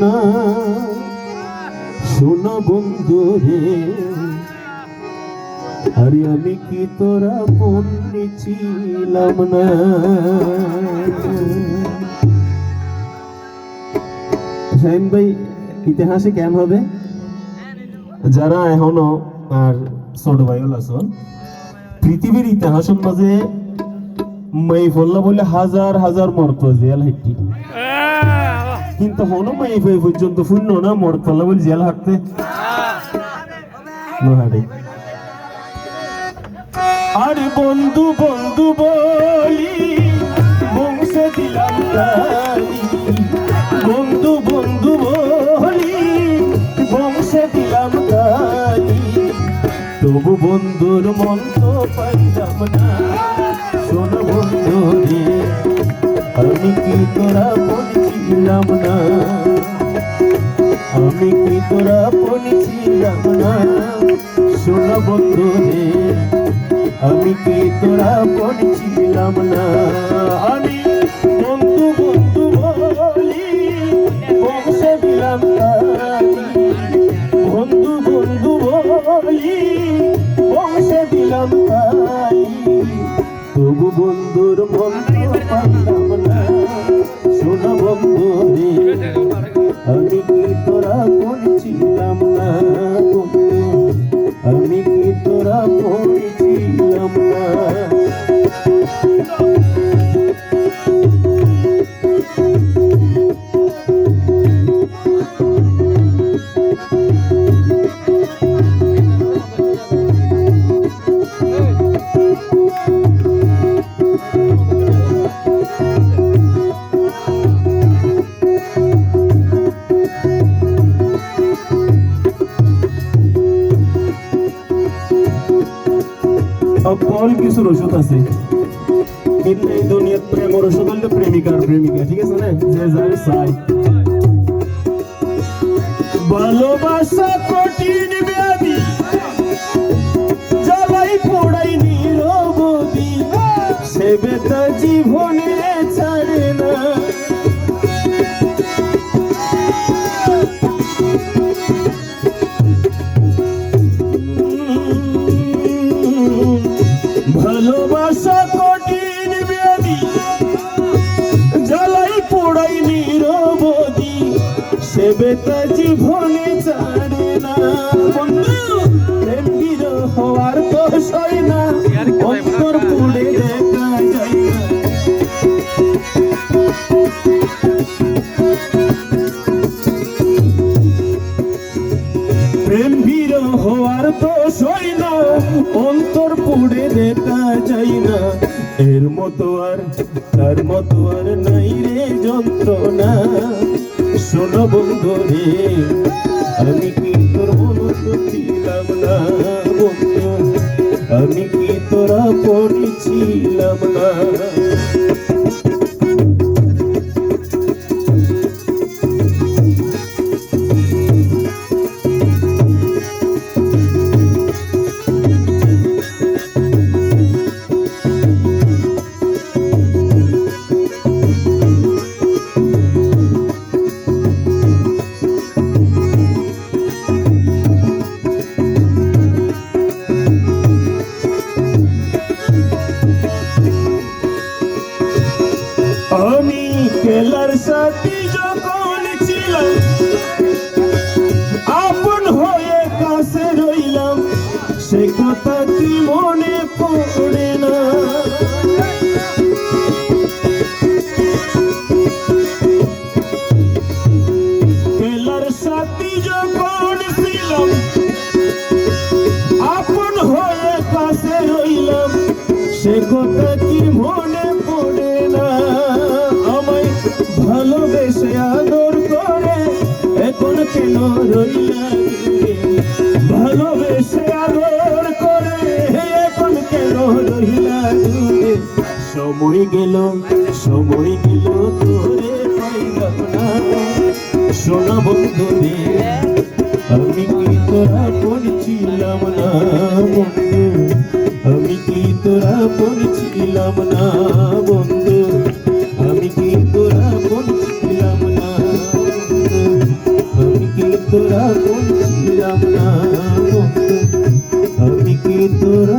না শোনা বন্ধু রে, আরে আমি কি তোরা পণ্যে ছিলাম না। শাহিন ভাই ইতিহাসে কেমন হবে যারা এখনো আর ছোট ভাই আছো, পৃথিবীর ইতিহাসের মাঝে মাই ফল্লা বলে হাজার হাজার মর্ত জেল হাঁটি, কিন্তু হনো মাই ফাই পর্যন্ত শূন্য না মর্ত ফল্লা বলে জেল হাঁটতে আরে বন্ধু বন্ধু বলি বংশে দিলাম গালি, বন্ধু বন্ধু বলি বংশে দিলাম গালি, তবু বন্ধুর মন তো পাইলাম না। শোন বন্ধু রে, আমি কি তোরা বলছিলাম না, আমি কি তোরা বলছিলাম না। শোন বন্ধু রে, আমি কি তোরা বলছিলাম না। আমি বন্ধু বন্ধু বলি বংশে দিলাম গালি, বন্ধু বন্ধু বলি বংশে দিলাম গালি, তবু বন্ধুর মন পাইলাম না। শোন বন্ধু রে, আমি কি তোরা বলছিলাম না, বন্ধু আমি কি তোরা বলছিলাম না। অকল কিছুর ওষুধ আছে, কিন্তু এই দুনিয়ার প্রেমের ওষুধ হলে প্রেমিকার প্রেমিকা, ঠিক আছে না, যে যার চাই। ভালোবাসা কঠিন ব্যাধি, জ্বালাই পোড়াই নিরবধি, সে বেতা জীবনে ছাড়ে না। ভালোবাসা কঠিন ব্যাধি, জ্বালাই পোড়াই নিরবধি, সে বেতা জীবনে ছাড়ে না। প্রেম বিরহ হওয়ার তো সয় না, অন্তর পুড়ে দেখা যায় না। প্রেম বিরহ হওয়ার তো সয় না, অন্তর পুড়ে দেখা যায় না। এর মতো আর তার মতো আর নাই রে যন্ত্রণা। শোন বন্ধু রে, আমি কি তোর মনত ছিলাম না, বন্ধু আমি কি তোরা পড়েছিলাম না। আমি খেলার সাথী যখন ছিলাম, আপন হয়ে কাছে রইলাম, সে কথা কি মনে পড়ে না। খেলার সাথী যখন ছিলাম, আপন হয়ে কাছে রইলাম, সে কথা কি মনে পড়ে না। ভালোবেসে আদর করে এখন কেন রইলা দূরে, ভালোবেসে আদর করে এখন কেন রইলা দূরে। সময় গেল তোরে পাইলাম না। শোনা বন্ধু রে, আমি কি তোরা পড়ছিলাম না, বন্ধু আমি কি তোরা পড়ছিলাম না, বন্ধু আমি কি তোরা পড়ছিলাম না। তোরা কোন ছিলাম না বন্ধু, আমি কি তোরা